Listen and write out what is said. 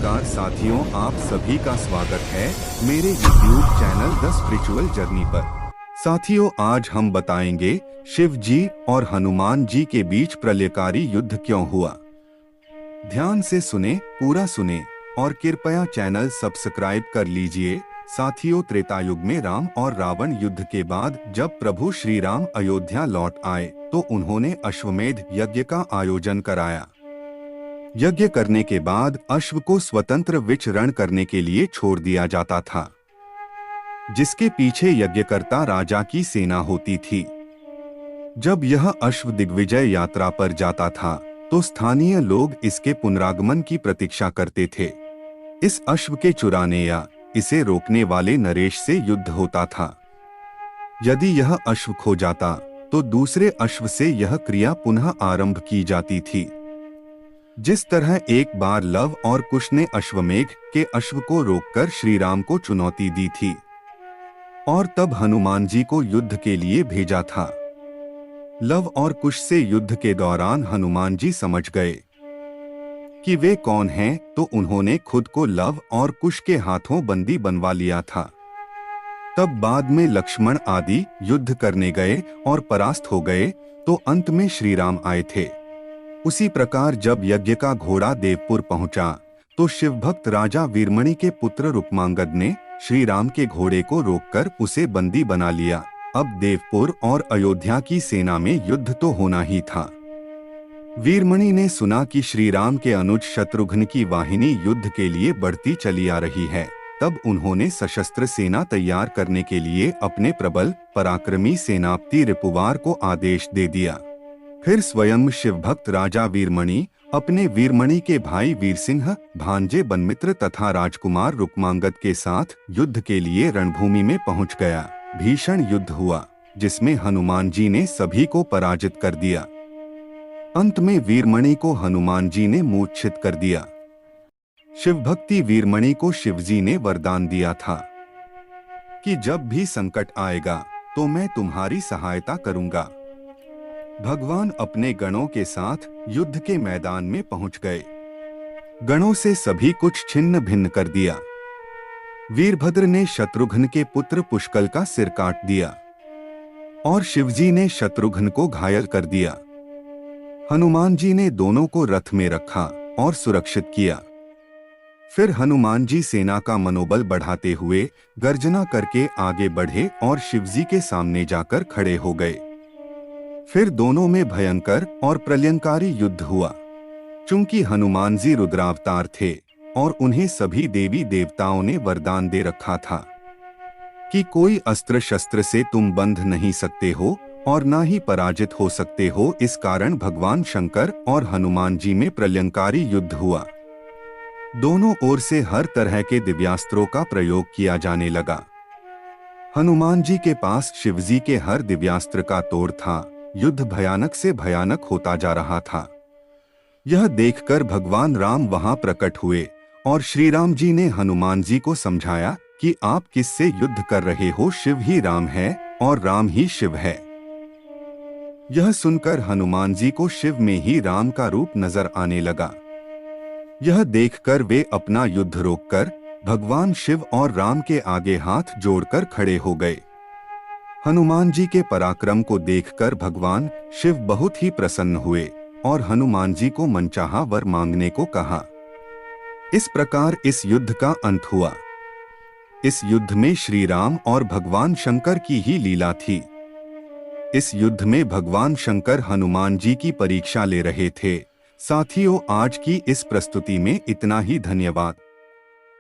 नमस्कार साथियों, आप सभी का स्वागत है मेरे YouTube channel the spiritual journey पर। साथियों, आज हम बताएंगे शिव जी और हनुमान जी के बीच प्रलयकारी युद्ध क्यों हुआ। ध्यान से सुने, पूरा सुने और कृपया चैनल सब्सक्राइब कर लीजिए। साथियों, त्रेता युग में राम और रावण युद्ध के बाद जब प्रभु श्री राम अयोध्या लौट आए तो उन्होंने अश्वमेध यज्ञ का आयोजन कराया। यज्ञ करने के बाद अश्व को स्वतंत्र विचरण करने के लिए छोड़ दिया जाता था, जिसके पीछे यज्ञकर्ता राजा की सेना होती थी। जब यह अश्व दिग्विजय यात्रा पर जाता था तो स्थानीय लोग इसके पुनरागमन की प्रतीक्षा करते थे। इस अश्व के चुराने या इसे रोकने वाले नरेश से युद्ध होता था। यदि यह अश्व खो जाता तो दूसरे अश्व से यह क्रिया पुनः आरंभ की जाती थी। जिस तरह एक बार लव और कुश ने अश्वमेघ के अश्व को रोककर श्री राम को चुनौती दी थी और तब हनुमान जी को युद्ध के लिए भेजा था। लव और कुश से युद्ध के दौरान हनुमान जी समझ गए कि वे कौन हैं, तो उन्होंने खुद को लव और कुश के हाथों बंदी बनवा लिया था। तब बाद में लक्ष्मण आदि युद्ध करने गए और परास्त हो गए तो अंत में श्री राम आए थे। उसी प्रकार जब यज्ञ का घोड़ा देवपुर पहुंचा तो शिव भक्त राजा वीरमणि के पुत्र रुक्मांगद ने श्री राम के घोड़े को रोककर उसे बंदी बना लिया। अब देवपुर और अयोध्या की सेना में युद्ध तो होना ही था। वीरमणि ने सुना कि श्री राम के अनुज शत्रुघ्न की वाहिनी युद्ध के लिए बढ़ती चली आ रही है। तब उन्होंने सशस्त्र सेना तैयार करने के लिए अपने प्रबल पराक्रमी सेनापति रिपुवार को आदेश दे दिया। फिर स्वयं शिव भक्त राजा वीरमणि अपने वीरमणि के भाई वीरसिंह, भांजे बनमित्र तथा राजकुमार रुक्मांगद के साथ युद्ध के लिए रणभूमि में पहुंच गया। भीषण युद्ध हुआ जिसमें हनुमान जी ने सभी को पराजित कर दिया। अंत में वीरमणि को हनुमान जी ने मूर्छित कर दिया। शिव भक्ति वीरमणि को शिवजी ने वरदान दिया था कि जब भी संकट आएगा तो मैं तुम्हारी सहायता करूंगा। भगवान अपने गणों के साथ युद्ध के मैदान में पहुंच गए। गणों से सभी कुछ छिन्न भिन्न कर दिया। वीरभद्र ने शत्रुघ्न के पुत्र पुष्कल का सिर काट दिया और शिवजी ने शत्रुघ्न को घायल कर दिया। हनुमान जी ने दोनों को रथ में रखा और सुरक्षित किया। फिर हनुमान जी सेना का मनोबल बढ़ाते हुए गर्जना करके आगे बढ़े और शिवजी के सामने जाकर खड़े हो गए। फिर दोनों में भयंकर और प्रलयंकारी युद्ध हुआ। चूंकि हनुमान जी रुद्रावतार थे और उन्हें सभी देवी देवताओं ने वरदान दे रखा था कि कोई अस्त्र शस्त्र से तुम बंध नहीं सकते हो और ना ही पराजित हो सकते हो। इस कारण भगवान शंकर और हनुमान जी में प्रलयंकारी युद्ध हुआ। दोनों ओर से हर तरह के दिव्यास्त्रों का प्रयोग किया जाने लगा। हनुमान जी के पास शिवजी के हर दिव्यास्त्र का तोड़ था। युद्ध भयानक से भयानक होता जा रहा था। यह देखकर भगवान राम वहां प्रकट हुए और श्री राम जी ने हनुमान जी को समझाया कि आप किससे युद्ध कर रहे हो, शिव ही राम है और राम ही शिव है। यह सुनकर हनुमान जी को शिव में ही राम का रूप नजर आने लगा। यह देखकर वे अपना युद्ध रोककर भगवान शिव और राम के आगे हाथ जोड़कर खड़े हो गए। हनुमान जी के पराक्रम को देखकर भगवान शिव बहुत ही प्रसन्न हुए और हनुमान जी को मनचाहा वर मांगने को कहा। इस प्रकार इस युद्ध का अंत हुआ। इस युद्ध में श्री राम और भगवान शंकर की ही लीला थी। इस युद्ध में भगवान शंकर हनुमान जी की परीक्षा ले रहे थे। साथियों, आज की इस प्रस्तुति में इतना ही। धन्यवाद।